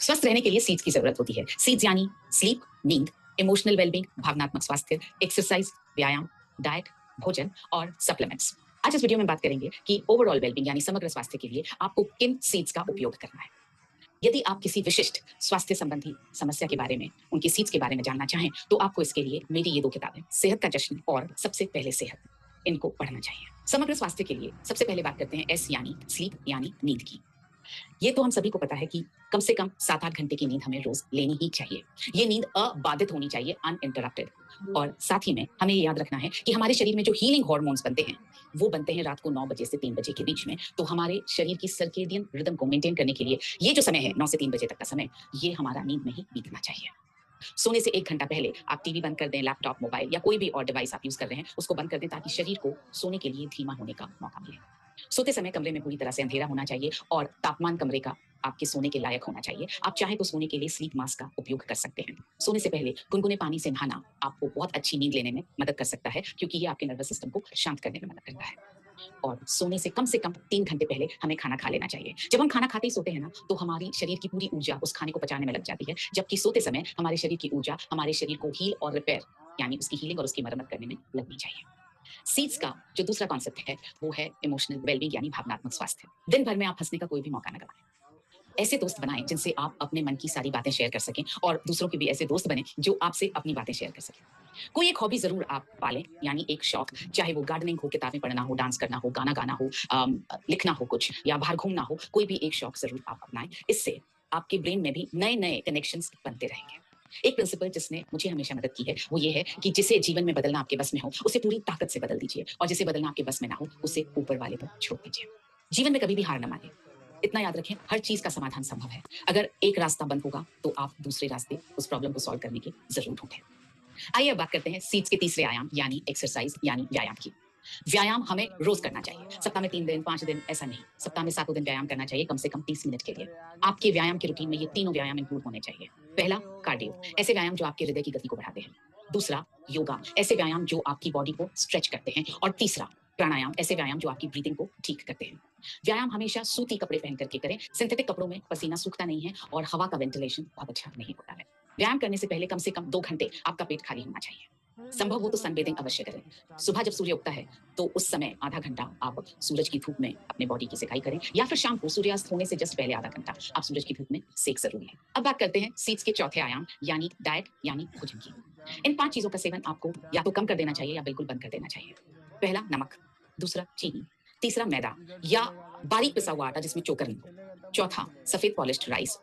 स्वस्थ रहने के लिए सीड्स की जरूरत होती है। सीड्स यानी स्लीप, नींद, इमोशनल वेलबींग, भावनात्मक स्वास्थ्य, एक्सरसाइज, व्यायाम, डाइट, भोजन और सप्लीमेंट्स। आज इस वीडियो में बात करेंगे कि ओवरऑल वेलबींग यानी समग्र स्वास्थ्य के लिए आपको किन सीड्स का उपयोग करना है। यदि आप किसी विशिष्ट स्वास्थ्य संबंधी समस्या के बारे में, उनकी सीड्स के बारे में जानना चाहें, तो आपको इसके लिए मेरी ये दो किताबें, सेहत का जश्न और सबसे पहले सेहत, इनको पढ़ना चाहिए। समग्र स्वास्थ्य के लिए सबसे पहले बात करते हैं एस यानी स्लीप यानी नींद की। ये तो हम सभी को पता है कि कम से कम 7-8 घंटे की नींद हमें रोज लेनी ही चाहिए। ये नींद अबाधित होनी चाहिए, अनइंटरप्टेड। और साथ ही में हमें ये याद रखना है कि हमारे शरीर में जो हीलिंग हार्मोन्स बनते हैं, वो बनते हैं रात को 9 बजे से 3 बजे के बीच में। तो हमारे शरीर की सर्केडियन रिदम को मेंटेन करने के लिए ये जो समय है 9 से 3 बजे तक का समय, ये हमारा नींद में ही बीतना चाहिए। सोने से 1 घंटा पहले आप टीवी बंद कर दें, लैपटॉप, मोबाइल या कोई भी और डिवाइस आप यूज कर रहे हैं, उसको बंद कर दें ताकि शरीर को सोने के लिए धीमा होने का मौका मिले। सोते समय कमरे में पूरी तरह से अंधेरा होना चाहिए और तापमान कमरे का आपके सोने के लायक होना चाहिए। आप चाहें तो सोने के लिए स्लीप मास्क का उपयोग कर सकते हैं। सोने से पहले गुनगुने पानी से नहाना आपको बहुत अच्छी नींद लेने में मदद कर सकता है, क्योंकि ये आपके नर्वस सिस्टम को शांत करने में मदद करता है। और सोने से कम 3 घंटे पहले हमें खाना खा लेना चाहिए। जब हम खाना खाते ही सोते हैं ना, तो हमारी शरीर की पूरी ऊर्जा उस खाने को पचाने में लग जाती है, जबकि सोते समय हमारे शरीर की ऊर्जा हमारे शरीर को हील और रिपेयर यानी उसकी हीलिंग और उसकी मरम्मत करने में लगनी चाहिए। सीड्स का जो दूसरा कॉन्सेप्ट है, वो है इमोशनल वेलबींग यानी भावनात्मक स्वास्थ्य। दिन भर में आप हंसने का कोई भी मौका न गवाएं। ऐसे दोस्त बनाएं जिनसे आप अपने मन की सारी बातें शेयर कर सकें, और दूसरों के भी ऐसे दोस्त बने जो आपसे अपनी बातें शेयर कर सकें। कोई एक हॉबी जरूर आप पालें, यानी एक शौक, चाहे वो गार्डनिंग हो, किताबें पढ़ना हो, डांस करना हो, गाना गाना हो, लिखना हो कुछ, या बाहर घूमना हो, कोई भी एक शौक जरूर आप अपनाएं। इससे आपके ब्रेन में भी नए नए कनेक्शंस बनते रहेंगे। एक प्रिंसिपल जिसने मुझे हमेशा मदद की है, वो ये है कि जिसे जीवन में बदलना आपके बस में हो, उसे पूरी ताकत से बदल दीजिए, और जिसे बदलना आपके बस में ना हो, उसे ऊपर वाले पर छोड़ दीजिए। जीवन में कभी भी हार न माने। इतना याद रखें, हर चीज का समाधान संभव है। अगर एक रास्ता बंद होगा, तो आप दूसरे रास्ते उस प्रॉब्लम को सॉल्व करने के जरूर ढूंढें। आइए अब बात करते हैं सीड्स के तीसरे आयाम यानी एक्सरसाइज यानी व्यायाम की। व्यायाम हमें रोज करना चाहिए। सप्ताह में 3 दिन, 5 दिन ऐसा नहीं। सप्ताह में 7 दिन व्यायाम करना चाहिए, कम से कम 30 मिनट के लिए। आपके व्यायाम के रूटीन में ये तीनों व्यायाम इंक्लूड होने चाहिए। पहला, कार्डियो, ऐसे व्यायाम जो आपके हृदय की गति को बढ़ाते हैं। दूसरा, योगा, ऐसे व्यायाम जो आपकी बॉडी को स्ट्रेच करते हैं। और तीसरा, प्राणायाम, ऐसे व्यायाम जो आपकी ब्रीदिंग को ठीक करते हैं। व्यायाम हमेशा सूती कपड़े पहन करके करें। सिंथेटिक कपड़ों में पसीना सूखता नहीं है और हवा का वेंटिलेशन बहुत अच्छा नहीं होता है। व्यायाम करने से कम 2 घंटे आपका पेट खाली होना चाहिए। संभव हो तो सनबेथिंग अवश्य करें। सुबह जब सूर्य उगता है, तो उस समय आधा घंटा आप सूरज की धूप में अपने बॉडी की सिकाई करें, या फिर शाम को सूर्यास्त होने से जस्ट पहले आधा घंटा आप सूरज की धूप में सेक जरूर लें। अब बात करते हैं सीड्स के चौथे आयाम यानी डाइट यानी भोजन की। इन 5 चीजों का सेवन आपको या तो कम कर देना चाहिए या बिल्कुल बंद कर देना चाहिए। पहला, नमक। दूसरा, चीनी। तीसरा, मैदा या बारीक पिसा हुआ आटा जिसमें चोकर नहीं हो। चौथा, सफेद पॉलिश्ड राइस